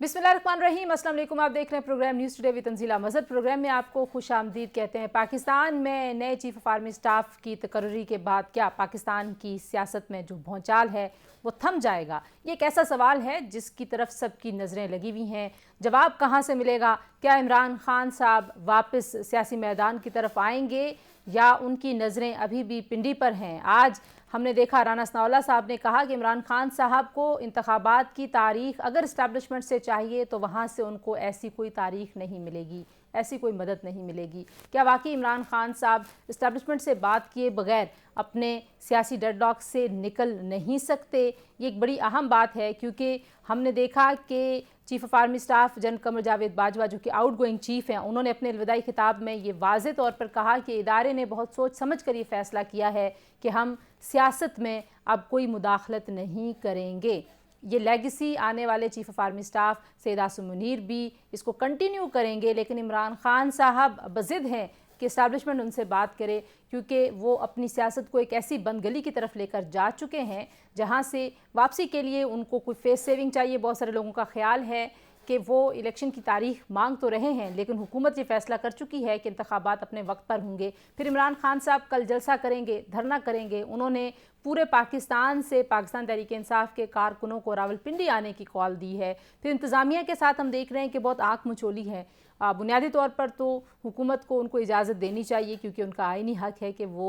बिस्मिल्लाहिर्रहमानिर्रहीम, अस्सलाम वालेकुम। आप देख रहे हैं programme news today with Tanzeela Mazhar. Programme में आपको खुश आमदीद कहते हैं। पाकिस्तान में नए चीफ ऑफ आर्मी स्टाफ की तकर्री के बाद क्या पाकिस्तान की सियासत में जो भौचाल है वो थम जाएगा? ये एक ऐसा सवाल है जिसकी तरफ सबकी नज़रें लगी हुई हैं। जवाब कहाँ से मिलेगा? क्या इमरान खान साहब वापस सियासी मैदान की तरफ आएंगे या उनकी नज़रें अभी भी पिंडी पर हैं? आज हमने देखा राना सनाउल्लाह साहब ने कहा कि इमरान खान साहब को इंतखाबात की तारीख अगर इस्टेब्लिशमेंट से चाहिए तो वहाँ से उनको ऐसी कोई तारीख नहीं मिलेगी, ऐसी कोई मदद नहीं मिलेगी। क्या वाकई इमरान खान साहब इस्टेब्लिशमेंट से बात किए बगैर अपने सियासी डेडलॉक से निकल नहीं सकते? ये एक बड़ी अहम बात है क्योंकि हमने देखा कि chief of army staff general Qamar Javed Bajwa जो कि आउट गोइंग चीफ हैं, उन्होंने अपने अलविदाई खिताब में ये वाज़े तौर पर कहा कि इदारे ने बहुत सोच समझ कर ये फ़ैसला किया है कि हम सियासत में अब कोई मुदाखलत नहीं करेंगे। ये लेगेसी आने वाले chief of army staff Syed Asim Munir भी इसको कंटिन्यू करेंगे, लेकिन इमरान खान साहब बज़िद हैं कि इस्टेब्लिशमेंट उनसे बात करे क्योंकि वो अपनी सियासत को एक ऐसी बंद गली की तरफ लेकर जा चुके हैं जहाँ से वापसी के लिए उनको कोई फेस सेविंग चाहिए। बहुत सारे लोगों का ख्याल है कि वो इलेक्शन की तारीख मांग तो रहे हैं, लेकिन हुकूमत ये फैसला कर चुकी है कि इंतखाबात अपने वक्त पर होंगे। फिर इमरान खान साहब कल जलसा करेंगे, धरना करेंगे। उन्होंने पूरे पाकिस्तान से पाकिस्तान तहरीक इंसाफ के कारकुनों को रावलपिंडी आने की कॉल दी है। फिर इंतज़ामिया के साथ हम देख रहे हैं कि बहुत आँख मचोली है। बुनियादी तौर पर तो हुकूमत को उनको इजाज़त देनी चाहिए क्योंकि उनका आईनी हक है कि वो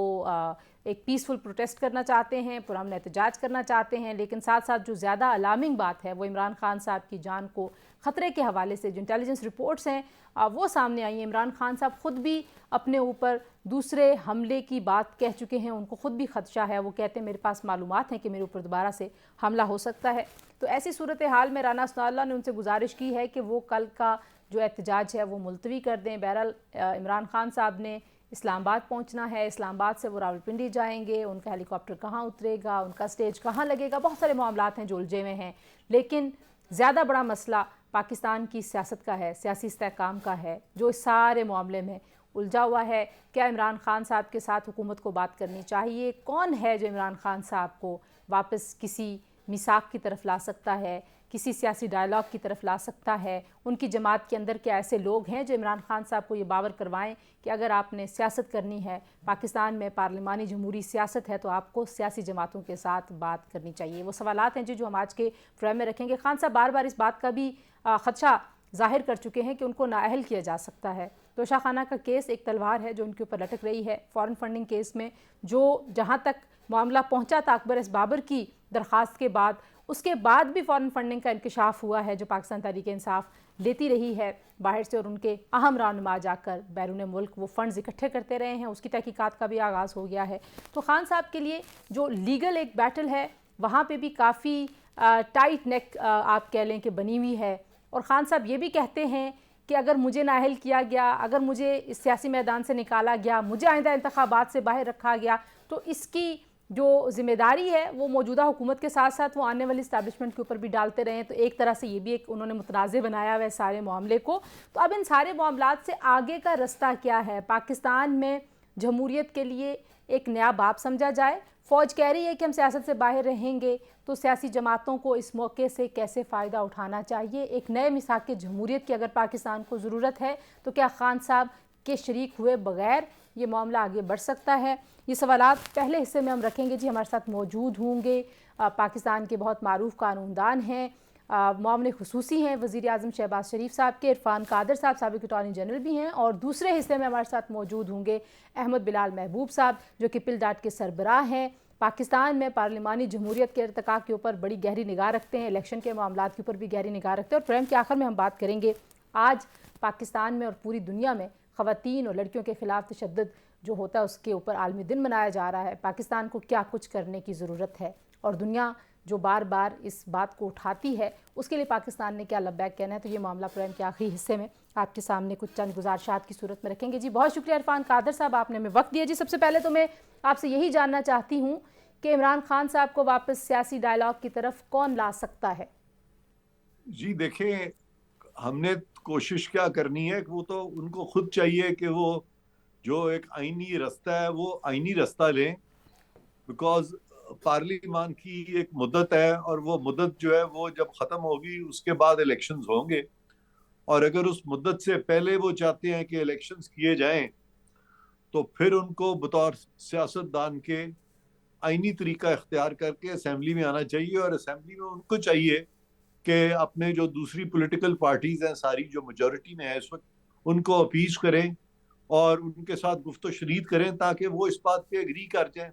एक पीसफुल प्रोटेस्ट करना चाहते हैं, पुरअमन एहतजाज करना चाहते हैं। लेकिन साथ साथ जो ज़्यादा अलार्मिंग बात है वो इमरान खान साहब की जान को ख़तरे के हवाले से जो इंटेलिजेंस रिपोर्ट्स हैं वो सामने आई हैं। इमरान खान साहब ख़ुद भी अपने ऊपर दूसरे हमले की बात कह चुके हैं, उनको ख़ुद भी खदशा है। वो कहते हैं मेरे पास मालूमात हैं कि मेरे ऊपर दोबारा से हमला हो सकता है। तो ऐसी सूरत हाल में राना सनाउल्लाह ने उनसे गुजारिश की है कि वो कल का जो एहतजाज है वो मुलतवी कर दें। बहरहाल इमरान खान साहब ने इस्लामाबाद पहुंचना है, इस्लामाबाद से वो रावलपिंडी जाएंगे। उनका हेलीकॉप्टर कहाँ उतरेगा, उनका स्टेज कहाँ लगेगा, बहुत सारे मामलात हैं जो उलझे हुए हैं। लेकिन ज़्यादा बड़ा मसला पाकिस्तान की सियासत का है, सियासी इस्तेहकाम का है, जो इस सारे मामले में उलझा हुआ है। क्या इमरान खान साहब के साथ हुकूमत को बात करनी चाहिए? कौन है जो इमरान खान साहब को वापस किसी मिसाक की तरफ ला सकता है, किसी सियासी डायलॉग की तरफ ला सकता है? उनकी जमात के अंदर क्या ऐसे लोग हैं जो इमरान खान साहब को ये बावर करवाएं कि अगर आपने सियासत करनी है, पाकिस्तान में पार्लिमानी जमहूरी सियासत है, तो आपको सियासी जमातों के साथ बात करनी चाहिए? वो सवालात हैं जो हम आज के प्रोग्राम में रखेंगे। खान साहब बार बार इस बात का भी खदशा जाहिर कर चुके हैं कि उनको नाअहल किया जा सकता है। तोशा खाना का केस एक तलवार है जो उनके ऊपर लटक रही है। फॉरेन फंडिंग केस में जो जहाँ तक मामला पहुँचा था अकबर एस बाबर की दरख्वास्त के बाद, उसके बाद भी फॉरेन फंडिंग का इंकशाफ हुआ है जो पाकिस्तान तहरीक इंसाफ लेती रही है बाहर से, और उनके अहम रहनुमा जाकर बैरून मुल्क वो फंड्स इकट्ठे करते रहे हैं। उसकी तहकीकात का भी आगाज़ हो गया है। तो खान साहब के लिए जो लीगल एक बैटल है वहाँ पे भी काफ़ी टाइट नेक आप कह लें कि बनी हुई है। और ख़ान साहब ये भी कहते हैं कि अगर मुझे नाअहल किया गया, अगर मुझे इस सियासी मैदान से निकाला गया, मुझे आइंदा इंतखाबात से बाहर रखा गया, तो इसकी जो ज़िम्मेदारी है वो मौजूदा हुकूमत के साथ साथ वो आने वाली इस्टेब्लिशमेंट के ऊपर भी डालते रहे। तो एक तरह से ये भी एक उन्होंने मुतनाज़े बनाया हुआ है सारे मामले को। तो अब इन सारे मामलात से आगे का रास्ता क्या है? पाकिस्तान में जमहूरियत के लिए एक नया बाप समझा जाए। फ़ौज कह रही है कि हम सियासत से बाहर रहेंगे, तो सियासी जमातों को इस मौके से कैसे फ़ायदा उठाना चाहिए? एक नए मिसाक के जमहूरियत की अगर पाकिस्तान को ज़रूरत है तो क्या खान साहब के शरीक हुए बगैर ये मामला आगे बढ़ सकता है? ये सवालात पहले हिस्से में हम रखेंगे जी। हमारे साथ मौजूद होंगे पाकिस्तान के बहुत मारूफ कानूनदान हैं, मामले खुसूसी हैं वज़ीर आज़म शहबाज शरीफ साहब के, इरफान कादर साहब साबिक़ अटॉर्नी जनरल भी हैं, और दूसरे हिस्से में हमारे साथ मौजूद होंगे अहमद बिलाल महबूब साहब जो कि पिलडाट के सरबराह हैं, पाकिस्तान में पार्लिमानी जमहूरियत के इर्तिका के ऊपर बड़ी गहरी निगाह रखते हैं, इलेक्शन के मामलात के ऊपर भी गहरी निगाह रखते हैं। और प्रोग्राम के आखिर में हम बात करेंगे आज पाकिस्तान में और पूरी दुनिया में ख़वातीन और लड़कियों के ख़िलाफ़ तशद्दुद जो होता है उसके ऊपर आलमी दिन मनाया जा रहा है। पाकिस्तान को क्या कुछ करने की ज़रूरत है और दुनिया जो बार बार इस बात को उठाती है उसके लिए पाकिस्तान ने क्या लब्बैक कहना है? तो ये मामला प्रोग्राम के आखिरी हिस्से में आपके सामने कुछ चंद गुजारिशात की सूरत में रखेंगे जी। बहुत शुक्रिया इरफान कादर साहब, आपने हमें वक्त दिया जी। सबसे पहले तो मैं आपसे यही जानना चाहती हूँ कि इमरान खान साहब को वापस सियासी डायलॉग की तरफ कौन ला सकता है? जी देखें, हमने कोशिश क्या करनी है, वो तो उनको खुद चाहिए कि वो जो एक आईनी रास्ता है वो आईनी रास्ता लें। बिकॉज पार्लियामान की एक मुद्दत है, और वो मुद्दत जो है वो जब खत्म होगी उसके बाद इलेक्शंस होंगे। और अगर उस मुद्दत से पहले वो चाहते हैं कि इलेक्शंस किए जाएं, तो फिर उनको बतौर सियासतदान के आईनी तरीका इख्तियार करके असेंबली में आना चाहिए, और असेंबली में उनको चाहिए कि अपने जो दूसरी पॉलिटिकल पार्टीज हैं सारी जो मेजोरिटी में है इस वक्त, उनको अपीज करें और उनके साथ गुफ्तो शरीद करें, ताकि वो इस बात पे एग्री कर जाएं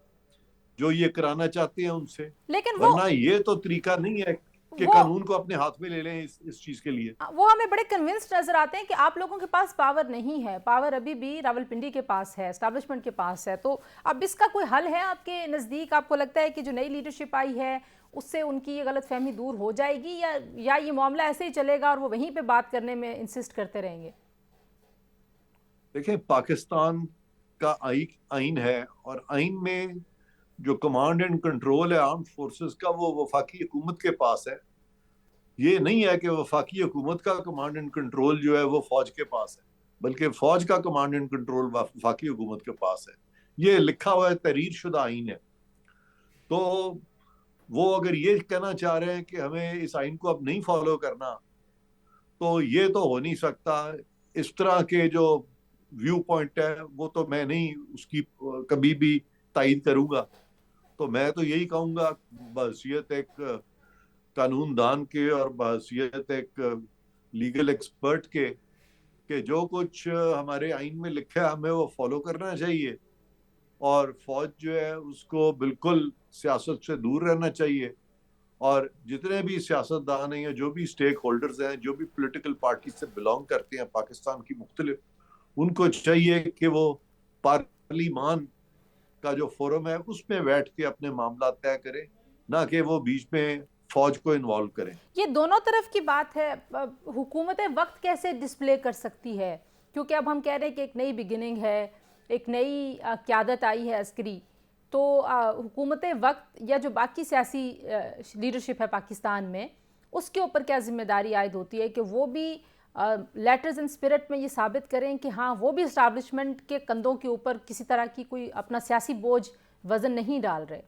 जो ये कराना चाहते हैं उनसे। लेकिन वरना ये तो तरीका नहीं है कि वो कानून को अपने हाथ में ले लें इस चीज के लिए। वो हमें बड़े कन्विंस्ड नजर आते हैं कि आप लोगों के पास पावर नहीं है, पावर अभी भी रावलपिंडी के पास है, एस्टैब्लिशमेंट के पास है। तो अब इसका कोई हल है आपके नज़दीक? आपको लगता है कि जो नई लीडरशिप आई है उससे उनकी ये गलतफहमी दूर हो जाएगी, या ये मामला ऐसे ही चलेगा और वो वहीं पे बात करने में इंसिस्ट करते रहेंगे? देखें, पाकिस्तान का आइन है, और आइन में जो कमांड एंड कंट्रोल है आर्म्ड फोर्सेस का, वो वफाकी हुकूमत के पास है। ये नहीं है कि वफाकी हुकूमत का कमांड एंड कंट्रोल जो है वो फौज के पास है, बल्कि फौज का कमांड एंड कंट्रोल वफाकी हुकूमत के पास है। ये लिखा हुआ है, तहरीर शुदा आइन है। तो वो अगर ये कहना चाह रहे हैं कि हमें इस आइन को अब नहीं फॉलो करना, तो ये तो हो नहीं सकता। इस तरह के जो व्यू पॉइंट है वो तो मैं नहीं उसकी कभी भी तायद करूंगा। तो मैं तो यही कहूंगा बहसीयत एक कानूनदान के और बहसीयत एक लीगल एक्सपर्ट के, कि जो कुछ हमारे आइन में लिखा है हमें वो फॉलो करना चाहिए, और फौज जो है उसको बिल्कुल सियासत से दूर रहना चाहिए। और जितने भी सियासतदान हैं या जो भी स्टेक होल्डर्स हैं, जो भी पॉलिटिकल पार्टी से बिलोंग करते हैं पाकिस्तान की मुख्तलिफ, उनको चाहिए कि वो पार्लियामान का जो फोरम है उसमें बैठ के अपने मामला तय करें, ना कि वो बीच में फौज को इन्वॉल्व करें। ये दोनों तरफ की बात है। हुकूमत वक्त कैसे डिस्प्ले कर सकती है? क्योंकि अब हम कह रहे हैं कि एक नई बिगिनिंग है, एक नई क़यादत आई है अस्करी। तो हुकूमत वक्त या जो बाकी सियासी लीडरशिप है पाकिस्तान में, उसके ऊपर क्या जिम्मेदारी आयद होती है कि वो भी लेटर्स एंड स्पिरिट में ये साबित करें कि हाँ, वो भी इस्टेब्लिशमेंट के कंधों के ऊपर किसी तरह की कोई अपना सियासी बोझ वजन नहीं डाल रहे?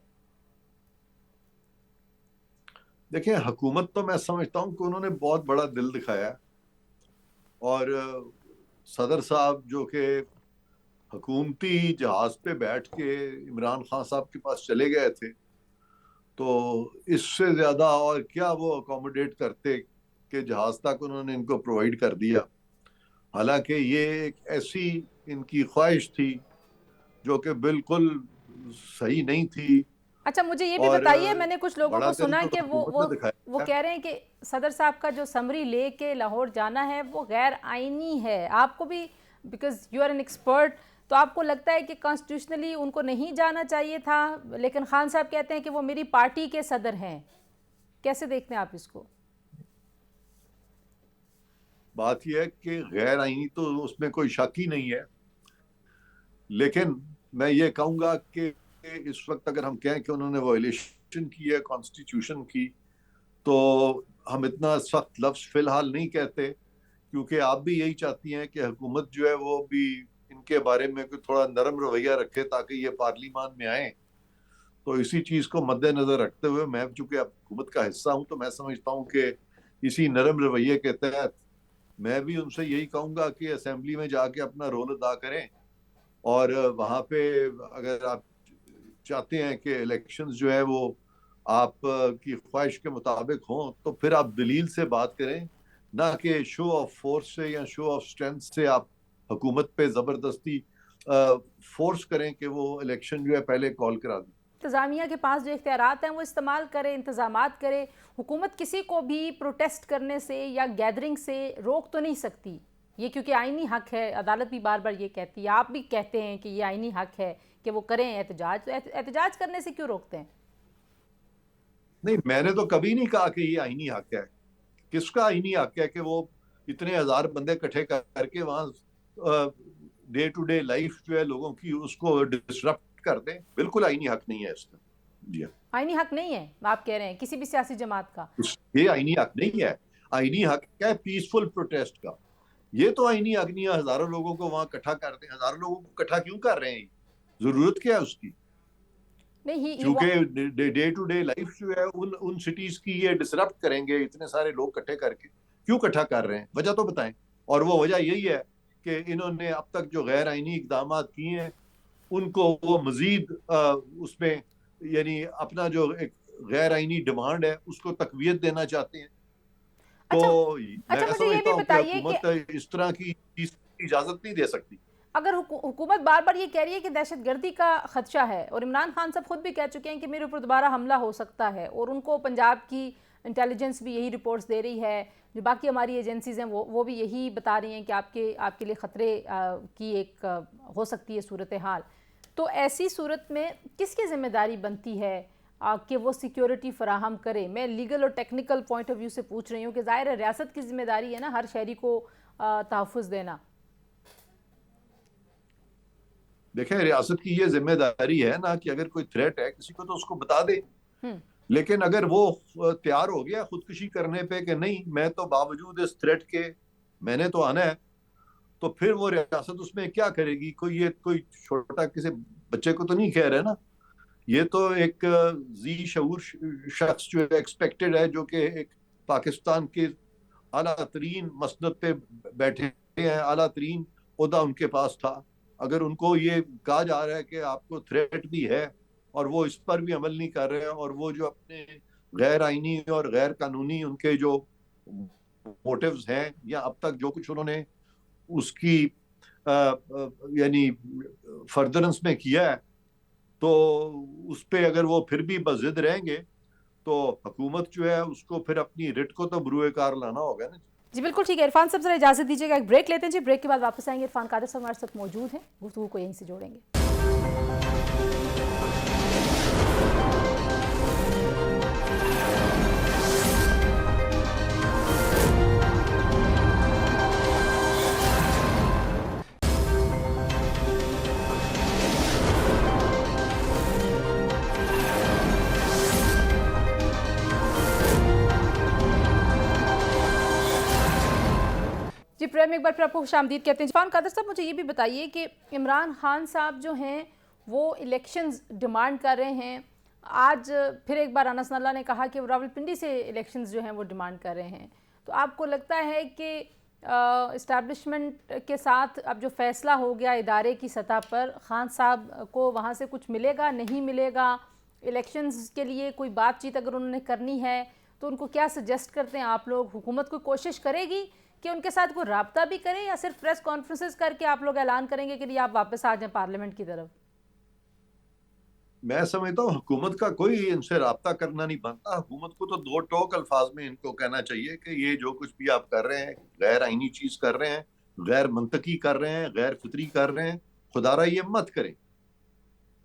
देखिए, हुकूमत तो मैं समझता हूँ कि उन्होंने बहुत बड़ा दिल दिखाया, और सदर साहब जो कि हुकूमती जहाज पे बैठ के इमरान खान साहब के पास चले गए थे, तो इससे ज्यादा और क्या वो अकोमोडेट करते कि जहाज तक उन्होंने इनको प्रोवाइड कर दिया। हालांकि ये एक ऐसी इनकी ख्वाहिश थी जो कि बिल्कुल सही नहीं थी। अच्छा, मुझे ये भी और बताइए, मैंने कुछ लोगों बड़ा को दिल सुना तो कि हुकूमत ने दिखाया वो है। कह रहे हैं कि सदर साहब का जो समरी लेके लाहौर जाना है वो गैर आईनी है। आपको भी, because you are an expert, तो आपको लगता है कि कॉन्स्टिट्यूशनली उनको नहीं जाना चाहिए था, लेकिन खान साहब कहते हैं कि वो मेरी पार्टी के सदर हैं। कैसे देखते हैं आप इसको? बात यह है कि गैर आईनी तो उसमें कोई शक ही नहीं है, लेकिन मैं ये कहूंगा कि इस वक्त अगर हम कहें कि उन्होंने वायलेशन की है कॉन्स्टिट्यूशन की, तो हम इतना सख्त लफ्ज फिलहाल नहीं कहते, क्योंकि आप भी यही चाहती हैं कि हुकूमत जो है वो भी इनके बारे में कोई थोड़ा नरम रवैया रखे ताकि ये पार्लियामान में आए। तो इसी चीज को मद्देनजर रखते हुए मैं चूंकि हुकूमत का हिस्सा हूं, तो मैं समझता हूं कि इसी नरम रवैये के तहत मैं भी उनसे यही कहूंगा कि असेंबली में जाके अपना रोल अदा करें, और वहां पे अगर आप चाहते हैं कि इलेक्शंस जो है वो आप की ख्वाहिश के मुताबिक हों, तो फिर आप दलील से बात करें, ना कि शो ऑफ फोर्स से या शो ऑफ स्ट्रेंथ से आप हुकूमत पे जबरदस्ती फोर्स करें कि वो इलेक्शन जो है पहले कॉल करा दें। इंतज़ामिया के पास जो इख्तियारात हैं वो इस्तेमाल करे, इंतज़ामात करे। हुकूमत किसी को भी प्रोटेस्ट करने से या गैदरिंग से रोक तो नहीं सकती, ये क्योंकि आईनी हक है। अदालत भी बार बार ये कहती है, आप भी कहते हैं कि ये आईनी हक है कि वो करें एहतजाज। तो एहतजाज करने से क्यों रोकते हैं? नहीं, मैंने तो कभी नहीं कहा कि ये आईनी हक है। किसका आईनी हक है कि वो इतने हजार बंदे इकट्ठे करके वहां डे टू डे लाइफ जो है लोगों की उसको डिसरप्ट कर दें? बिल्कुल आईनी हक नहीं है इसका। जी हाँ, आईनी हक नहीं है आप कह रहे हैं किसी भी सियासी जमात का? ये आईनी हक नहीं है। आईनी हक है पीसफुल प्रोटेस्ट का। ये तो आईनी हक नहीं है हजारों लोगों को वहां इकट्ठा कर दें। हजारों लोगों को इकट्ठा क्यों कर रहे हैं? जरूरत क्या है उसकी? नहीं क्योंकि डे टू डे लाइफ जो है उन सिटीज की ये डिसरप्ट करेंगे, इतने सारे लोग इकट्ठे करके। क्यों इकट्ठा कर रहे हैं, वजह तो बताएं। और वो वजह यही है कि इन्होंने अब तक जो गैर आईनी इकदाम किए हैं उनको वो मजीद उसमें यानी अपना जो एक गैर आईनी डिमांड है उसको तकवीत देना चाहते हैं। अच्छा तो अच्छा, मैं मुझे ये भी समझता हूँ कि बताइए कि हुकूमत इस तरह की चीज की इजाजत नहीं दे सकती। अगर हुकूमत बार बार ये कह रही है कि दहशतगर्दी का खदशा है, और इमरान खान साहब खुद भी कह चुके हैं कि मेरे ऊपर दोबारा हमला हो सकता है, और उनको पंजाब की इंटेलिजेंस भी यही रिपोर्ट्स दे रही है, जो बाकी हमारी एजेंसीज हैं वो भी यही बता रही हैं कि आपके लिए ख़तरे की एक हो सकती है सूरत हाल। तो ऐसी सूरत में किसकी जिम्मेदारी बनती है कि वो सिक्योरिटी फराहम करे? मैं लीगल और टेक्निकल पॉइंट ऑफ व्यू से पूछ रही हूँ कि ज़ाहिर है रियासत की जिम्मेदारी है ना हर शहरी को तहफ़्फ़ुज़ देना। देखें, रियासत की ये जिम्मेदारी है ना कि अगर कोई थ्रेट है किसी को तो उसको बता दे। लेकिन अगर वो तैयार हो गया खुदकुशी करने पे कि नहीं मैं तो बावजूद इस थ्रेट के मैंने तो आना है, तो फिर वो रियासत उसमें क्या करेगी? कोई छोटा किसी बच्चे को तो नहीं कह रहे ना। ये तो एक जी शऊर शख्स जो एक्सपेक्टेड है, जो कि एक पाकिस्तान के आला तरीन मसनद पे बैठे हैं, आला तरीन ओहदा उनके पास था। अगर उनको ये कहा जा रहा है कि आपको थ्रेट भी है और वो इस पर भी अमल नहीं कर रहे हैं, और वो जो अपने गैर आईनी और गैर कानूनी उनके जो मोटिव्स हैं या अब तक जो कुछ उन्होंने उसकी यानी फर्दरेंस में किया है, तो उस पे अगर वो फिर भी बजिद रहेंगे तो हुकूमत जो है उसको फिर अपनी रिट को तो बरूए कार लाना होगा ना। जी बिल्कुल ठीक है। इरफान साहब जरा इजाज़त दीजिएगा, एक ब्रेक लेते हैं जी, ब्रेक के बाद वापस आएंगे। इरफान कादिर साहब हमारे साथ मौजूद हैं, गुफ्तगू को यहीं से जोड़ेंगे। जी प्रेम, एक बार फिर आपको खुशामदीद कहते हैं। इरफान कादिर साहब, मुझे ये भी बताइए कि इमरान खान साहब जो हैं वो इलेक्शंस डिमांड कर रहे हैं। आज फिर एक बार अनस नल्ला ने कहा कि वो रावलपिंडी से इलेक्शंस जो हैं वो डिमांड कर रहे हैं। तो आपको लगता है कि इस्टेब्लिशमेंट के साथ अब जो फ़ैसला हो गया इदारे की सतह पर, खान साहब को वहाँ से कुछ मिलेगा नहीं मिलेगा? इलेक्शंस के लिए कोई बातचीत अगर उन्होंने करनी है तो उनको क्या सजेस्ट करते हैं आप लोग? हुकूमत कोई कोशिश करेगी कि उनके साथ कोई राब्ता भी करें, या सिर्फ प्रेस कॉन्फ्रेंसेस करके आप लोग ऐलान करेंगे कि आप वापस आ जाएं पार्लियामेंट की तरफ? मैं समझता हूँ हुकूमत का कोई इनसे राब्ता करना नहीं बनता। हुकूमत को तो दो टोक अल्फाज में इनको कहना चाहिए कि ये जो कुछ भी आप कर रहे हैं गैर आईनी चीज कर रहे हैं, गैर मंतकी कर रहे हैं, गैर फितरी कर रहे हैं, खुदारा ये मत करें।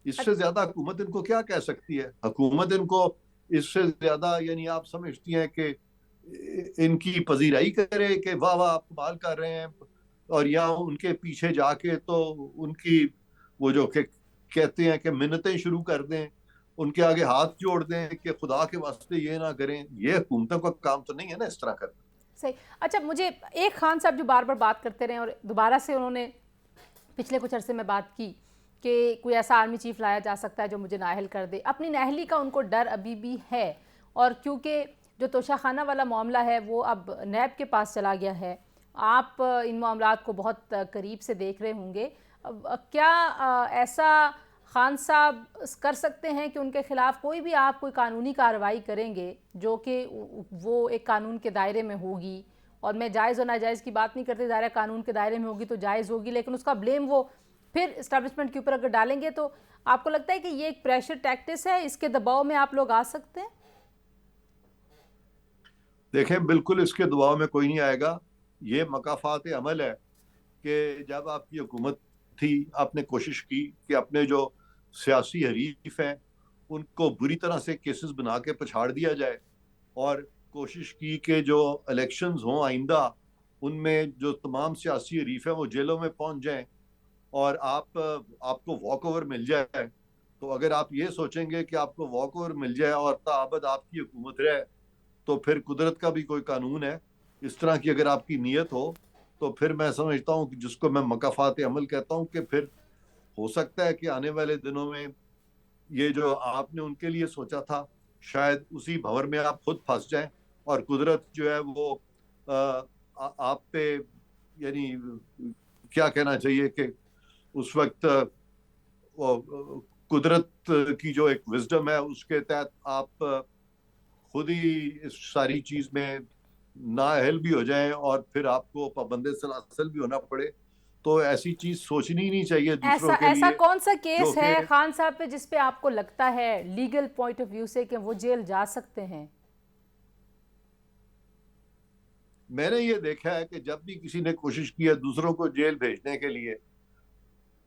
इससे ज्यादा हुकूमत इनको क्या कह सकती है? हुकूमत इनको इससे ज्यादा यानी आप समझती हैं कि इनकी पजीराई करे कि वाह वाह आप कमाल कर रहे हैं, और या उनके पीछे जाके तो उनकी वो जो कहते हैं कि मिन्नतें शुरू कर दें, उनके आगे हाथ जोड़ दें कि खुदा के वास्ते ये ना करें। ये हुकूमतों का काम तो नहीं है ना इस तरह करना। सही। अच्छा, मुझे एक खान साहब जो बार बार बात करते रहे और दोबारा से उन्होंने पिछले कुछ अरसे में बात की कि कोई ऐसा आर्मी चीफ लाया जा सकता है जो मुझे नाअहल कर दे, अपनी नाअहली का उनको डर अभी भी है। और क्योंकि जो तोशाखाना वाला मामला है वो अब नैब के पास चला गया है, आप इन मामलात को बहुत करीब से देख रहे होंगे। क्या ऐसा खान साहब कर सकते हैं कि उनके ख़िलाफ़ कोई कानूनी कार्रवाई करेंगे जो कि वो एक कानून के दायरे में होगी? और मैं जायज़ और नाजायज़ की बात नहीं करती, ज़ाहिर कानून के दायरे में होगी तो जायज़ होगी, लेकिन उसका ब्लेम वो फिर इस्टेब्लिशमेंट के ऊपर अगर डालेंगे तो आपको लगता है कि ये एक प्रेशर टैक्टिस है, इसके दबाव में आप लोग आ सकते हैं? देखें, बिल्कुल इसके दबाव में कोई नहीं आएगा। ये मकाफात अमल है कि जब आपकी हुकूमत थी आपने कोशिश की कि अपने जो सियासी हरीफ हैं उनको बुरी तरह से केसेस बना के पछाड़ दिया जाए, और कोशिश की कि जो इलेक्शंस हों आइंदा उनमें जो तमाम सियासी हरीफ हैं वो जेलों में पहुंच जाएं और आपको वॉक ओवर मिल जाए। तो अगर आप ये सोचेंगे कि आपको वॉक ओवर मिल जाए और ताबद आपकी हुकूमत रहे, तो फिर कुदरत का भी कोई कानून है। इस तरह की अगर आपकी नीयत हो तो फिर मैं समझता हूँ कि जिसको मैं मकाफात अमल कहता हूँ कि फिर हो सकता है कि आने वाले दिनों में ये जो आपने उनके लिए सोचा था, शायद उसी भंवर में आप खुद फंस जाएं और कुदरत जो है वो आप पे, यानी क्या कहना चाहिए कि उस वक्त वो कुदरत की जो एक विजडम है उसके तहत आप खुद ही इस सारी चीज में नाअहल भी हो जाएं और फिर आपको पाबंदे सलासल भी होना पड़े। तो ऐसी चीज सोचनी ही नहीं चाहिए ऐसा दूसरों के ऐसा लिए। कौन सा जो केस कि है खान साहब पे जिस पे आपको लगता है लीगल पॉइंट ऑफ व्यू से कि वो जेल जा सकते हैं? मैंने ये देखा है कि जब भी किसी ने कोशिश की है दूसरों को जेल भेजने के लिए,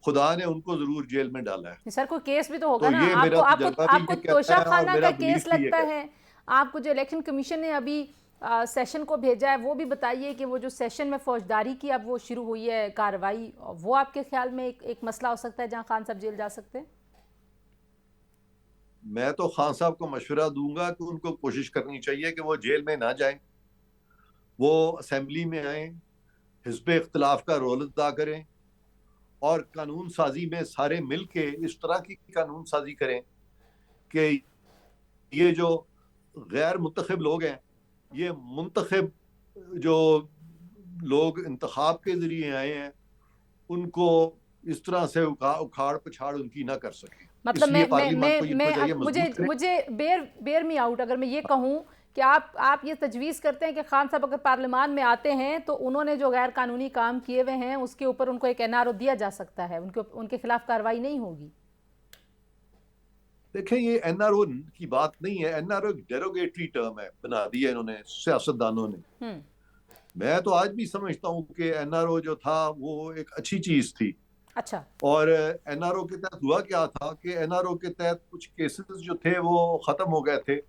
खुदा ने उनको जरूर जेल में डाला है। सर कोई केस भी तो होगा तो ना, ये आपको मेरा आपको तजर्बा भी आपको ये कहता है और तोशाखाना मेरा का केस बिलीफ भी ये लगता कहता है? आपको जो इलेक्शन कमीशन ने अभी सेशन को भेजा है वो भी बताइए कि वो जो सेशन में फौजदारी की अब वो शुरू हुई है कार्रवाई, वो आपके ख्याल में एक मसला हो सकता है जहां खान साहब जेल जा सकते हैं? है। मैं तो खान साहब को मशवरा दूंगा कि उनको कोशिश करनी चाहिए कि वो जेल में ना जाएं, वो असेंबली में आए, हिस्ब इख्तलाफ का रोल अदा करें और कानून साजी में सारे मिल के इस तरह की कानून साजी करें कि ये जो गैर मुंतखब लोग हैं, ये मुंतखब जो लोग इंतखाब के जरिए आए हैं, उनको इस तरह से उखाड़ पछाड़ उनकी ना कर सके। मतलब इसलिए पार्लियामान को इनको चाहिए मुझे मजबूत करें। मुझे बेर मी आउट अगर मैं ये कहूँ कि आप ये तजवीज़ करते हैं कि खान साहब अगर पार्लियामान में आते हैं तो उन्होंने जो गैर कानूनी काम किए हुए हैं उसके ऊपर उनको एक एनआरओ दिया जा सकता है, उनके खिलाफ कार्रवाई नहीं होगी? देखें, ये एनआरओ की बात नहीं है। एनआरओ एक डेरोगेटरी टर्म है, बना दी है इन्होंने सियासतदानों ने। मैं तो आज भी समझता हूँ कि एनआरओ जो था वो एक अच्छी चीज थी। अच्छा। और एनआरओ के तहत हुआ क्या था कि एनआरओ के तहत कुछ केसेस जो थे वो खत्म हो गए थे,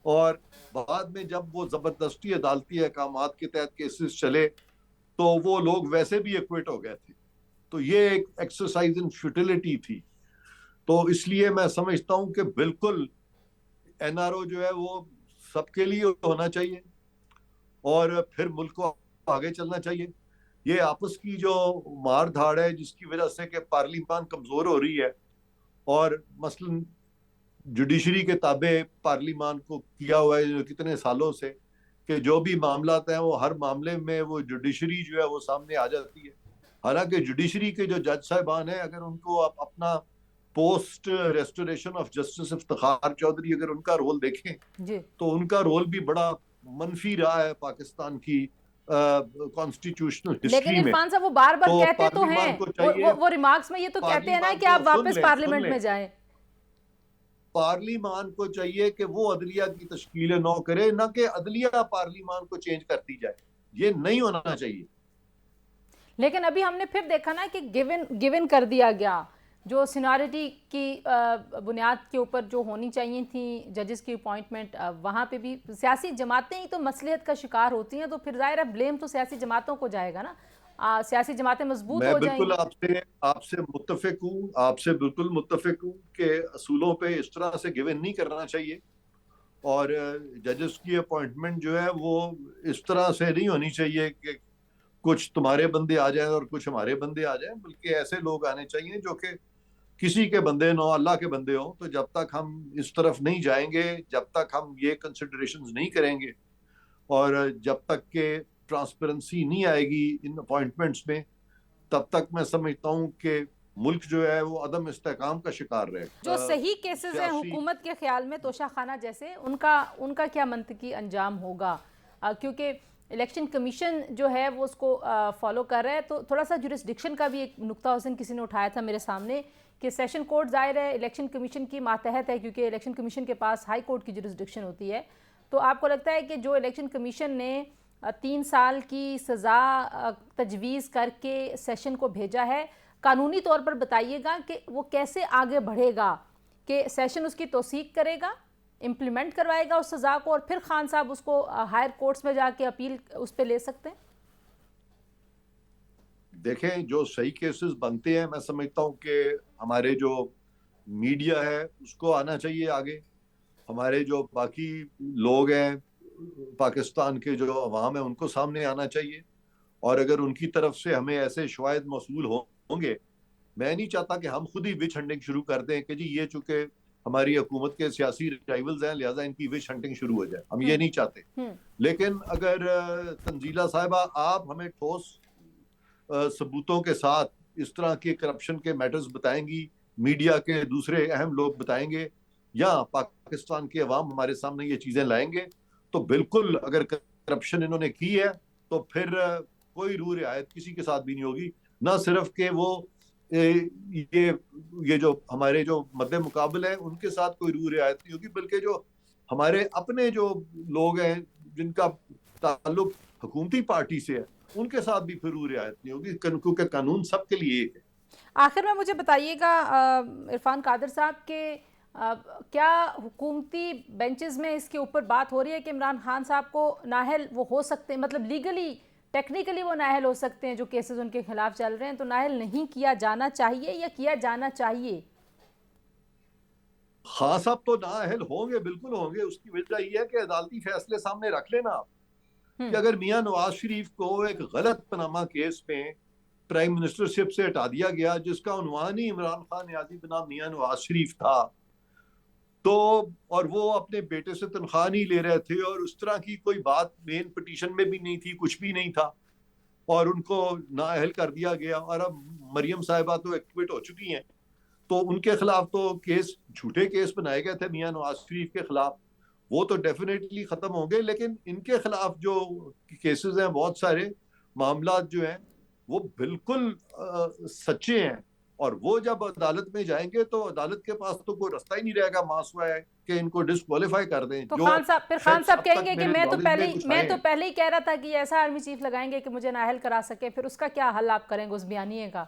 और बाद में जब वो जबरदस्ती अदालती अहकामात के तहत केसेस चले तो वो लोग वैसे भी एक्विट हो गए थे। तो ये एक एक्सरसाइज इन फ्यूटिलिटी थी। तो इसलिए मैं समझता हूं कि बिल्कुल एनआरओ जो है वो सबके लिए होना चाहिए और फिर मुल्क को आगे चलना चाहिए। ये आपस की जो मार धाड़ है जिसकी वजह से कि पार्लियामान कमजोर हो रही है, और मसलन जुडिशरी के ताबे पार्लियामान को किया हुआ है कितने सालों से, कि जो भी मामला हैं वो हर मामले में वो जुडिशरी जो है वो सामने आ जाती है। हालांकि जुडिशरी के जो जज साहिबान हैं, अगर उनको आप अपना post restoration of justice Iftikhar Chaudhry अगर उनका रोल देखें जी। तो उनका रोल भी बड़ा मनफी रहा है पाकिस्तान की कॉन्स्टिट्यूशनल लेकिन हिस्ट्री में। इरफान साहब वो बार बार तो कहते तो हैं, पार्लियामान को चाहिए, वो रिमार्क्स में ये तो कहते हैं ना पार्लियामान कि को आप वापस सुन पार्लियामेंट लें, में जाएं। पार्लियामान को चाहिए कि वो अदलिया की तश्कील नौ करे, ना कि अदलिया पार्लियामान को चेंज करती जाए। ये नहीं होना चाहिए। लेकिन अभी हमने फिर देखा ना कि गिवन गिवन कर दिया गया, जो सीनियरिटी की बुनियाद के ऊपर जो होनी चाहिए थी जजेस की अपॉइंटमेंट, वहाँ पे भी सियासी जमातें ही तो मसलियत का शिकार होती हैं, तो फिर जाहिर है ब्लेम तो सियासी जमातों को जाएगा ना। सियासी जमातें मजबूत मैं हो बिल्कुल जाएंगी। आपसे मुत्तफिक हूँ, आपसे बिल्कुल मुत्तफिक हूँ कि असूलों पे इस तरह से गिवन नहीं करना चाहिए, और जजेस की अपॉइंटमेंट जो है वो इस तरह से नहीं होनी चाहिए कि कुछ तुम्हारे बंदे आ जाएं और कुछ हमारे बंदे आ जाएं, बल्कि ऐसे लोग आने चाहिए जो कि किसी के बंदे न अल्लाह के बंदे हो। तो जब तक हम इस तरफ नहीं जाएंगे, जब तक हम ये कंसिडरेशंस नहीं करेंगे, और जब तक के ट्रांसपेरेंसी नहीं आएगी इन अपॉइंटमेंट्स में, तब तक मैं समझता हूँ कि मुल्क जो है वो अदम इस्तेहकाम का शिकार जो रहेगा। सही केसेस हैं हुकूमत के ख्याल में तोशाखाना जैसे, उनका उनका क्या मंतकी अंजाम होगा? क्योंकि इलेक्शन कमीशन जो है वो उसको फॉलो कर रहा है, तो थोड़ा सा जुरिस्डिक्शन का भी एक नुक्ता हुसैन किसी ने उठाया था मेरे सामने कि सेशन कोर्ट ज़ाहिर है इलेक्शन कमीशन की मातहत है, क्योंकि इलेक्शन कमीशन के पास हाई कोर्ट की जुरिस्डिक्शन होती है। तो आपको लगता है कि जो इलेक्शन कमीशन ने 3 साल की सज़ा तजवीज़ करके सेशन को भेजा है, कानूनी तौर पर बताइएगा कि वो कैसे आगे बढ़ेगा, कि सेशन उसकी तौसीक करेगा, इम्प्लीमेंट करवाएगा उस सज़ा को, और फिर खान साहब उसको हायर कोर्ट्स में जाके अपील उस पर ले सकते हैं? देखें, जो सही केसेस बनते हैं, मैं समझता हूँ कि हमारे जो मीडिया है उसको आना चाहिए आगे, हमारे जो बाकी लोग हैं पाकिस्तान के जो अवाम है उनको सामने आना चाहिए। और अगर उनकी तरफ से हमें ऐसे शवायद मौसूल होंगे, मैं नहीं चाहता कि हम खुद ही विच हंटिंग शुरू कर दें कि जी ये चूंकि हमारी हुकूमत के सियासी राइवल्स हैं, लिहाजा इनकी विश हंटिंग शुरू हो जाए। हम ये नहीं चाहते। लेकिन अगर तंजीला साहिबा आप हमें ठोस सबूतों के साथ इस तरह के करप्शन के मैटर्स बताएंगी, मीडिया के दूसरे अहम लोग बताएंगे, या पाकिस्तान के अवाम हमारे सामने ये चीजें लाएंगे, तो बिल्कुल अगर करप्शन इन्होंने की है तो फिर कोई रू रियायत किसी के साथ भी नहीं होगी। ना सिर्फ के वो ये जो हमारे जो मद्दे मुकाबले हैं उनके साथ कोई रू रियायत नहीं होगी, बल्कि जो हमारे अपने जो लोग हैं जिनका ताल्लुक हुकूमती पार्टी से है उनके साथ भी फिर रू रियायत नहीं होगी, क्योंकि कानून सबके लिए एक है। आखिर में मुझे बताइएगा इरफान कादर साहब के क्या हुकूमती बेंचेस में इसके ऊपर बात हो रही है कि इमरान खान साहब को नाअहल वो हो सकते हैं, मतलब लीगली टेक्निकली वो नाअहल हो सकते हैं, जो केसेस उनके खिलाफ चल रहे हैं, तो नाअहल नहीं किया जाना चाहिए या किया जाना चाहिए? खान साहब तो नाअहल होंगे, बिल्कुल होंगे। उसकी वजह यह है कि अदालती फैसले सामने रख लेना आप कि अगर मियां नवाज शरीफ को एक गलत पनामा केस में प्राइम मिनिस्टरशिप से हटा दिया गया, जिसका उन्वान ही इमरान खान नियाजी बनाम मियां नवाज शरीफ था, तो और वो अपने बेटे से तनख्वाह नहीं ले रहे थे और उस तरह की कोई बात मेन पिटीशन में भी नहीं थी, कुछ भी नहीं था, और उनको नाअहल कर दिया गया, और अब मरियम साहिबा तो एक्टिवेट हो चुकी हैं, तो उनके खिलाफ तो केस, झूठे केस बनाए गए थे मियां नवाज शरीफ के खिलाफ, वो तो डेफिनेटली खत्म होंगे। लेकिन इनके खिलाफ जो केसेस हैं, बहुत सारे मामला जो हैं वो बिल्कुल सच्चे हैं, और वो जब अदालत में जाएंगे तो अदालत के पास तो कोई रास्ता ही नहीं रहेगा मासूआ है कि इनको डिस्क्वालीफाई कर दें। तो जो खान साहब कहेंगे कि मैं तो पहले ही कह रहा था कि ऐसा आर्मी चीफ लगाएंगे कि मुझे नाअहल करा सके, फिर उसका क्या हल आप करेंगे उस बयानिए का?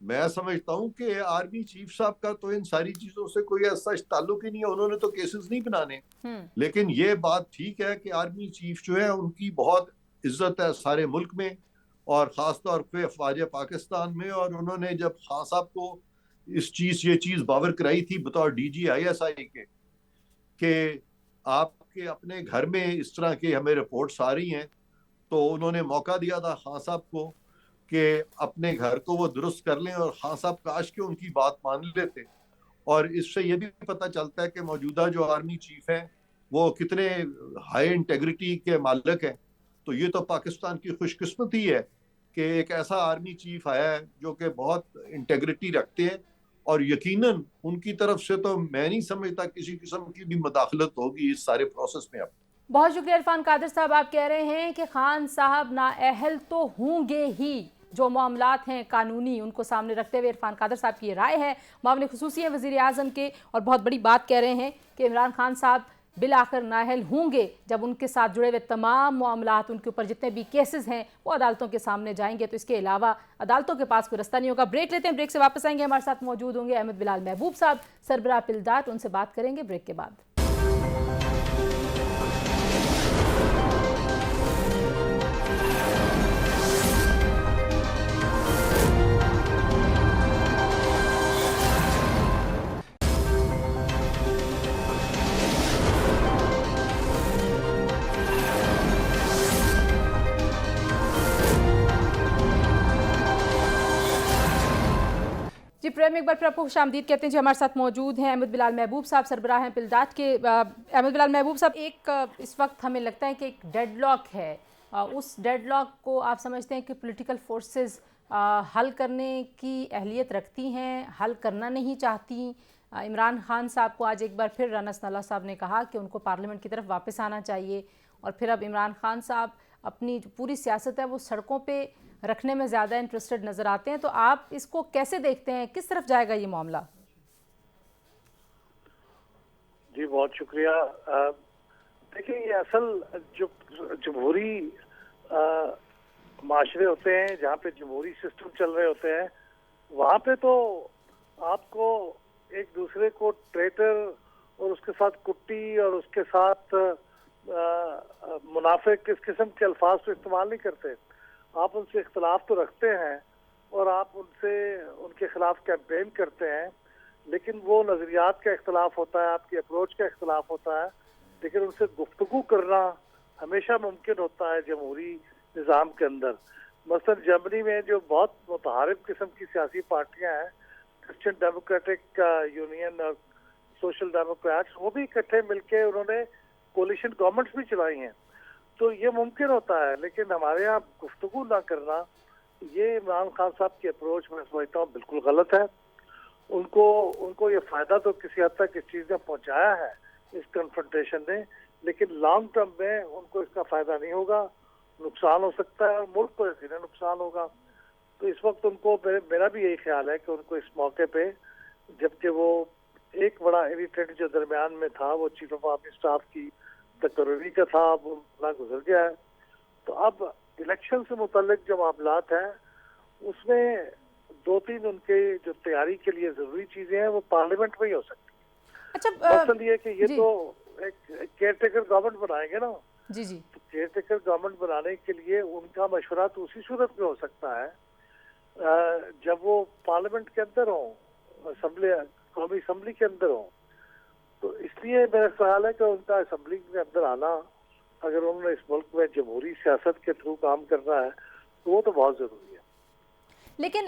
मैं समझता हूं कि आर्मी चीफ साहब का तो इन सारी चीजों से कोई ऐसा ताल्लुक ही नहीं है, उन्होंने तो केसेस नहीं बनाने। लेकिन ये बात ठीक है कि आर्मी चीफ जो है उनकी बहुत इज्जत है सारे मुल्क में, और खास तौर पे अफवाज पाकिस्तान में, और उन्होंने जब खान साहब को ये चीज बावर कराई थी बतौर DG ISI के कि आपके अपने घर में इस तरह के हमें रिपोर्ट्स आ रही हैं, तो उन्होंने मौका दिया था खान साहब को कि अपने घर को वो दुरुस्त कर लें, और खान साहब काश के उनकी बात मान लेते। और इससे ये भी पता चलता है कि मौजूदा जो आर्मी चीफ हैं वो कितने हाई इंटेग्रिटी के मालिक हैं। तो ये तो पाकिस्तान की खुशकिस्मती है कि एक ऐसा आर्मी चीफ आया है जो कि बहुत इंटेग्रिटी रखते हैं, और यकीनन उनकी तरफ से तो मैं नहीं समझता किसी किस्म की भी मदाखलत होगी इस सारे प्रोसेस में। अब बहुत शुक्रिया इरफान कादर साहब, आप कह रहे हैं कि खान साहब नाअहल तो होंगे ही, जो मामलात हैं कानूनी उनको सामने रखते हुए इरफान कादर साहब की ये राय है। मामले खुसूसी हैं वज़ीर आज़म के, और बहुत बड़ी बात कह रहे हैं कि इमरान खान साहब बिल आखिर नाअहल होंगे जब उनके साथ जुड़े हुए तमाम मामलात, उनके ऊपर जितने भी केसेस हैं वो अदालतों के सामने जाएंगे। तो इसके अलावा अदालतों के पास कोई रास्ता नहीं होगा। ब्रेक लेते हैं, ब्रेक से वापस आएंगे। हमारे साथ मौजूद होंगे अहमद बिलाल महबूब साहब, सरबराह पिलडाट, उनसे बात करेंगे ब्रेक के बाद। जी प्रेम, एक बार फिर आपको खुशामदीद कहते हैं। जी हमारे साथ मौजूद हैं अहमद बिलाल महबूब साहब, सरबराह हैं पिलडाट के। अहमद बिलाल महबूब साहब, एक इस वक्त हमें लगता है कि एक डेडलॉक है, उस डेडलॉक को आप समझते हैं कि पॉलिटिकल फोर्सेस हल करने की अहलियत रखती हैं, हल करना नहीं चाहती? इमरान खान साहब को आज एक बार फिर राना सनाउल्लाह साहब ने कहा कि उनको पार्लियामेंट की तरफ वापस आना चाहिए, और फिर अब इमरान खान साहब अपनी जो पूरी सियासत है वो सड़कों पे रखने में ज़्यादा इंटरेस्टेड नज़र आते हैं। तो आप इसको कैसे देखते हैं, किस तरफ जाएगा ये मामला? जी बहुत शुक्रिया। देखिए, ये असल जो जमहूरी माशरे होते हैं, जहाँ पे जमहूरी सिस्टम चल रहे होते हैं, वहाँ पे तो आपको एक दूसरे को ट्रेटर और उसके साथ कुट्टी और उसके साथ मुनाफे किस किस्म के अल्फाज तो इस्तेमाल नहीं करते। आप उनसे इख्तलाफ तो रखते हैं और आप उनसे उनके खिलाफ कैंपेन करते हैं, लेकिन वो नज़रियात का इख्तलाफ होता है, आपकी अप्रोच का इख्तलाफ होता है, लेकिन उनसे गुफ्तगू करना हमेशा मुमकिन होता है जमहूरी निज़ाम के अंदर। मसलन जर्मनी में जो बहुत मुतहारिब किस्म की सियासी पार्टियां हैं, क्रिश्चियन डेमोक्रेटिक यूनियन और सोशल डेमोक्रेट्स, वो भी इकट्ठे मिलके उन्होंने कोलिशन गवर्नमेंट्स भी चलाई हैं। तो ये मुमकिन होता है, लेकिन हमारे यहाँ गुफ्तगू ना करना, ये इमरान खान साहब की अप्रोच मैं समझता हूँ बिल्कुल गलत है। उनको ये फायदा तो किसी हद तक इस चीज ने पहुंचाया है, इस कन्फ्रंटेशन ने, लेकिन लॉन्ग टर्म में उनको इसका फायदा नहीं होगा, नुकसान हो सकता है और मुल्क को सीधे नुकसान होगा। तो इस वक्त उनको, मेरा भी यही ख्याल है कि उनको इस मौके पे, जबकि वो एक बड़ा इरिटेट जो दरमियान में था वो चीफ ऑफ आर्मी स्टाफ की तकर्री का था, वो ना गुजर गया है। तो अब इलेक्शन से मुतल्लिक जो मामलात हैं उसमें 2-3 उनके जो तैयारी के लिए जरूरी चीजें हैं वो पार्लियामेंट में ही हो सकती है। अच्छा, मसल ये कि ये तो एक केयरटेकर गवर्नमेंट बनाएंगे ना, जी जी, तो केयरटेकर गवर्नमेंट बनाने के लिए उनका मशवरा तो उसी सूरत में हो सकता है जब वो पार्लियामेंट के अंदर हो, असेंबली, कौमी असेंबली के अंदर हो। तो इसलिए मेरा ख्याल है कि उनका असेंबली के अंदर आना, अगर उन्होंने इस मुल्क में जमहूरी सियासत के थ्रू काम करना है तो वो तो बहुत जरूरी है। लेकिन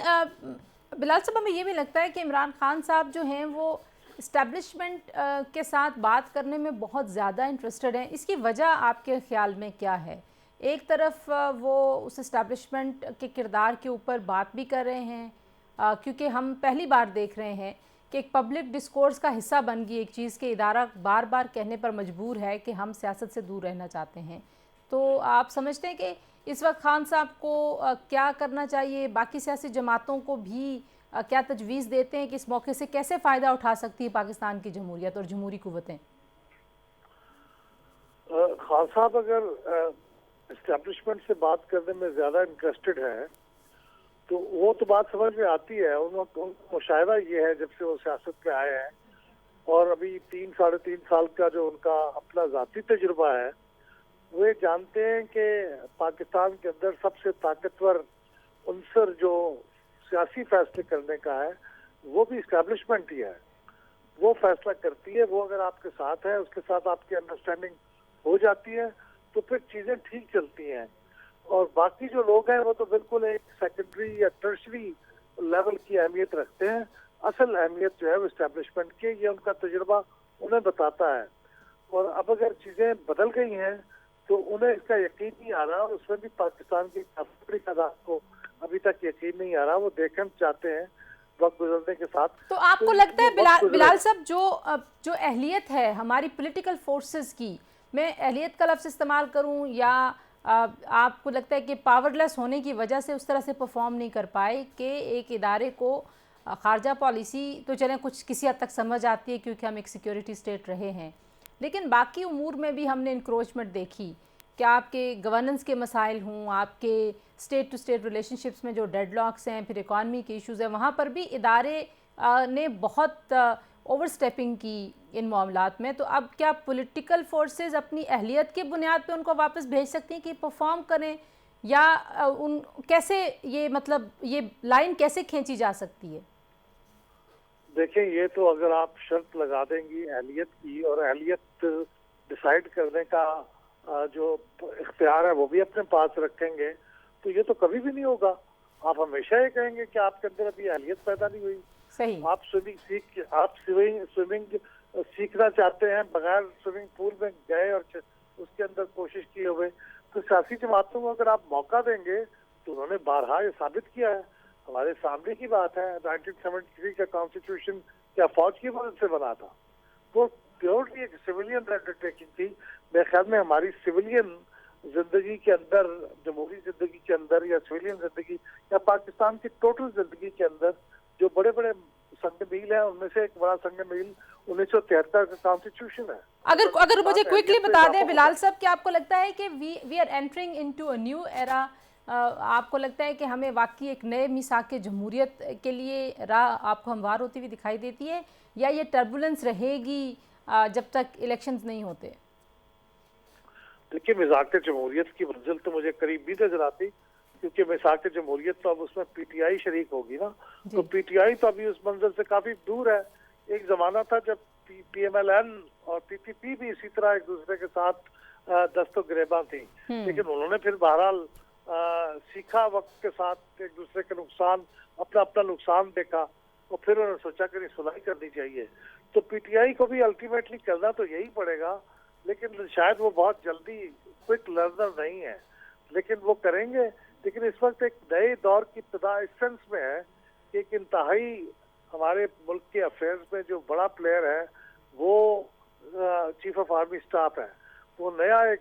बिलाल साहब, हमें ये भी लगता है कि इमरान खान साहब जो हैं वो इस्टेब्लिशमेंट के साथ बात करने में बहुत ज़्यादा इंटरेस्टेड हैं। इसकी वजह आपके ख्याल में क्या है? एक तरफ वो उस इस्टेब्लिशमेंट के किरदार के ऊपर बात भी कर रहे हैं, क्योंकि हम पहली बार देख रहे हैं कि एक पब्लिक डिस्कोर्स का हिस्सा बन गई एक चीज़ के इदारा बार बार कहने पर मजबूर है कि हम सियासत से दूर रहना चाहते हैं। तो आप समझते हैं कि इस वक्त खान साहब को क्या करना चाहिए? बाकी सियासी जमातों को भी क्या तजवीज़ देते हैं कि इस मौके से कैसे फ़ायदा उठा सकती है पाकिस्तान की जमहूरियत और जमहूरी कुव्वतें? खान साहब अगर इस्टेब्लिशमेंट से बात करने में ज़्यादा इंटरेस्टेड है तो वो तो बात समझ में आती है। उनका मुशाहिदा ये है जब से वो सियासत में आए हैं, और अभी 3-3.5 साल का जो उनका अपना ज़ाती तजुर्बा है, वे जानते हैं कि पाकिस्तान के अंदर सबसे ताकतवर उनसर जो सियासी फैसले करने का है वो भी इस्टेब्लिशमेंट ही है। वो फैसला करती है, वो अगर आपके साथ है, उसके साथ आपकी अंडरस्टैंडिंग हो जाती है तो फिर चीज़ें ठीक चलती हैं। और बाकी जो लोग हैं वो तो बिल्कुल एक सेकेंडरी या टर्शरी लेवल की अहमियत रखते हैं। असल अहमियत जो है वो इस्टेब्लिशमेंट की, ये उनका तजुर्बा उन्हें बताता है। और अब अगर चीज़ें बदल गई हैं तो उन्हें इसका यकीन नहीं आ रहा, और उसमें भी पाकिस्तान की काफी तादाद को अभी तक यकीन नहीं आ रहा। वो देखना चाहते हैं वक्त गुजरने के साथ। तो आपको लगता है बिलाल साहब, जो अहलियत है हमारी पॉलिटिकल फोर्सेस की, मैं अहलियत का लफ्ज़ इस्तेमाल करूं, या आपको लगता है कि पावरलेस होने की वजह से उस तरह से परफॉर्म नहीं कर पाए कि एक इदारे को ख़ारजा पॉलिसी तो चलें कुछ किसी हद तक समझ आती है क्योंकि हम एक सिक्योरिटी स्टेट रहे हैं, लेकिन बाकी उमूर में भी हमने इंक्रोचमेंट देखी कि आपके गवर्नेंस के मसाइल हों, आपके स्टेट टू स्टेट रिलेशनशिप्स में जो डेडलॉक्स हैं, फिर इकॉनमी के इश्यूज़ हैं, वहाँ पर भी इदारे ने बहुत ओवरस्टेपिंग की इन मामलात में। तो अब क्या पॉलिटिकल फोर्सेस अपनी अहलियत के बुनियाद पे उनको वापस भेज सकती हैं कि परफॉर्म करें, या उन कैसे ये मतलब ये लाइन कैसे खींची जा सकती है? देखें, ये तो अगर आप शर्त लगा देंगी अहलियत की, और अहलियत डिसाइड करने का जो इख्तियार है वो भी अपने पास रखेंगे, तो ये तो कभी भी नहीं होगा। आप हमेशा ये कहेंगे कि आपके अंदर अभी अहलियत पैदा नहीं हुई। सही। आप स्विमिंग सीखना चाहते हैं, बगैर स्विमिंग पूल में गए और उसके अंदर कोशिश किए हुए, तो सियासी जमातों को अगर आप मौका देंगे तो उन्होंने बारहा ये साबित किया है। हमारे सामने की बात है, 1973 का कॉन्स्टिट्यूशन क्या फौज की मदद से बना था? वो प्योरली एक सिविलियन अंडरटेकिंग थी। मेरे ख्याल में हमारी सिविलियन जिंदगी के अंदर, जमहूरी जिंदगी के अंदर, या सिविलियन जिंदगी, या पाकिस्तान की टोटल जिंदगी के अंदर जो बड़े बड़े संग मील है, उनमें से एक बड़ा संग मील 1973 का कॉन्स्टिट्यूशन है। अगर मुझे क्विकली बता दें बिलाल साहब, कि आपको लगता है कि we are entering into a new era? आपको लगता है कि हमें वाकई एक नए मिसाक जमहूरियत के लिए राह आपको हमवार होती हुई दिखाई देती है, या ये टर्बुलेंस रहेगी जब तक इलेक्शंस नहीं होते? देखिए, मिसाक जमहूरियत की मंजिल तो मुझे करीब भी नजर आती, क्योंकि मिसाक जमहूरियत तो अब उसमें पीटीआई शरीक होगी ना, तो पीटीआई तो अभी उस मंजिल से काफी दूर है। एक जमाना था जब पीएमएलएन और पीपीपी भी इसी तरह एक दूसरे के साथ दस्तो गिरेबां थी, लेकिन उन्होंने फिर बहरहाल सीखा, वक्त के साथ एक दूसरे के नुकसान, अपना नुकसान देखा। और फिर उन्होंने सोचा कि सुलह करनी चाहिए। तो पीटीआई को भी अल्टीमेटली करना तो यही पड़ेगा, लेकिन शायद वो बहुत जल्दी क्विक लर्नर नहीं है, लेकिन वो करेंगे। लेकिन इस वक्त एक नए दौर की इब्तिदा इस सेंस में है कि एक इंतहाई हमारे मुल्क के अफेयर्स में जो बड़ा प्लेयर है वो चीफ ऑफ आर्मी स्टाफ है। वो नया एक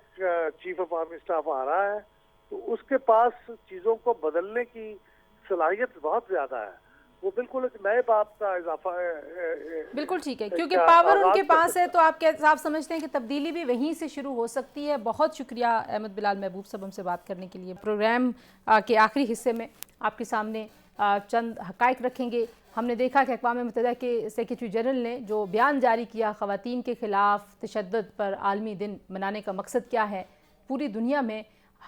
चीफ ऑफ आर्मी स्टाफ आ रहा है, तो उसके पास चीज़ों को बदलने की सलाहियत बहुत ज़्यादा है। वो बिल्कुल एक नए बाप का इजाफा है। बिल्कुल ठीक है, क्योंकि पावर उनके पास है, तो आप समझते हैं कि तब्दीली भी वहीं से शुरू हो सकती है। बहुत शुक्रिया अहमद बिलाल महबूब साहब हमसे बात करने के लिए। प्रोग्राम के आखिरी हिस्से में आपके सामने चंद हक़ाइक़ रखेंगे। हमने देखा कि अक़वाम मुत्तहिदा के सेक्रेटरी जनरल ने जो बयान जारी किया ख़वातीन के ख़िलाफ़ तशद्दुद पर आलमी दिन मनाने का मकसद क्या है। पूरी दुनिया में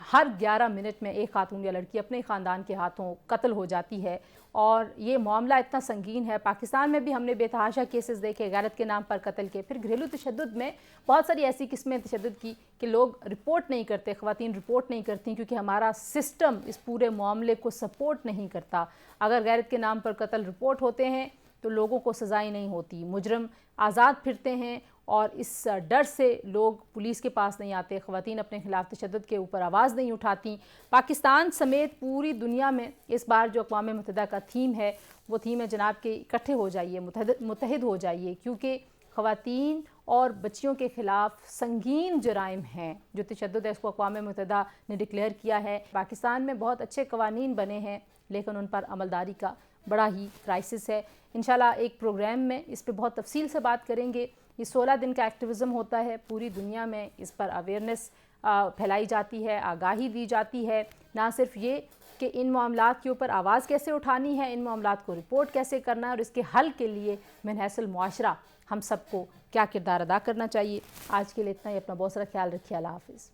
हर 11 मिनट में एक खातून या लड़की अपने ख़ानदान के हाथों कत्ल हो जाती है, और ये मामला इतना संगीन है। पाकिस्तान में भी हमने बेतहाशा केसेस देखे, गैरत के नाम पर कत्ल के। फिर घरेलू तशद्दुद में बहुत सारी ऐसी किस्में तशद्दुद की कि लोग रिपोर्ट नहीं करते, ख़वातीन रिपोर्ट नहीं करती, क्योंकि हमारा सिस्टम इस पूरे मामले को सपोर्ट नहीं करता। अगर गैरत के नाम पर कत्ल रिपोर्ट होते हैं तो लोगों को सज़ाएँ नहीं होती, मुजरम आज़ाद फिरते हैं, और इस डर से लोग पुलिस के पास नहीं आते, ख़वातीन अपने ख़िलाफ़ तशद्दुद के ऊपर आवाज़ नहीं उठाती। पाकिस्तान समेत पूरी दुनिया में इस बार जो अक़वाम मुत्तहिदा का थीम है, वो थीम है जनाब के इकट्ठे हो जाइए, मुत्तहिद हो जाइए, क्योंकि ख़वातीन और बच्चियों के ख़िलाफ़ संगीन जराइम हैं जो तशद्दुद है, इसको अक़वाम मुत्तहिदा ने डिक्लेयर किया है। पाकिस्तान में बहुत अच्छे कवानीन बने हैं, लेकिन उन पर अमलदारी का बड़ा ही क्राइसिस है। इंशाल्लाह एक प्रोग्राम में इस पर बहुत तफसील से बात करेंगे। ये 16 दिन का एक्टिविज़म होता है, पूरी दुनिया में इस पर अवेयरनेस फैलाई जाती है, आगाही दी जाती है। ना सिर्फ ये कि इन मामलात के ऊपर आवाज़ कैसे उठानी है, इन मामलात को रिपोर्ट कैसे करना है, और इसके हल के लिए मनहसल मुआशरा हम सबको क्या किरदार अदा करना चाहिए। आज के लिए इतना ही। अपना बहुत सारा ख्याल रखिए। अल्लाह हाफ़िज़।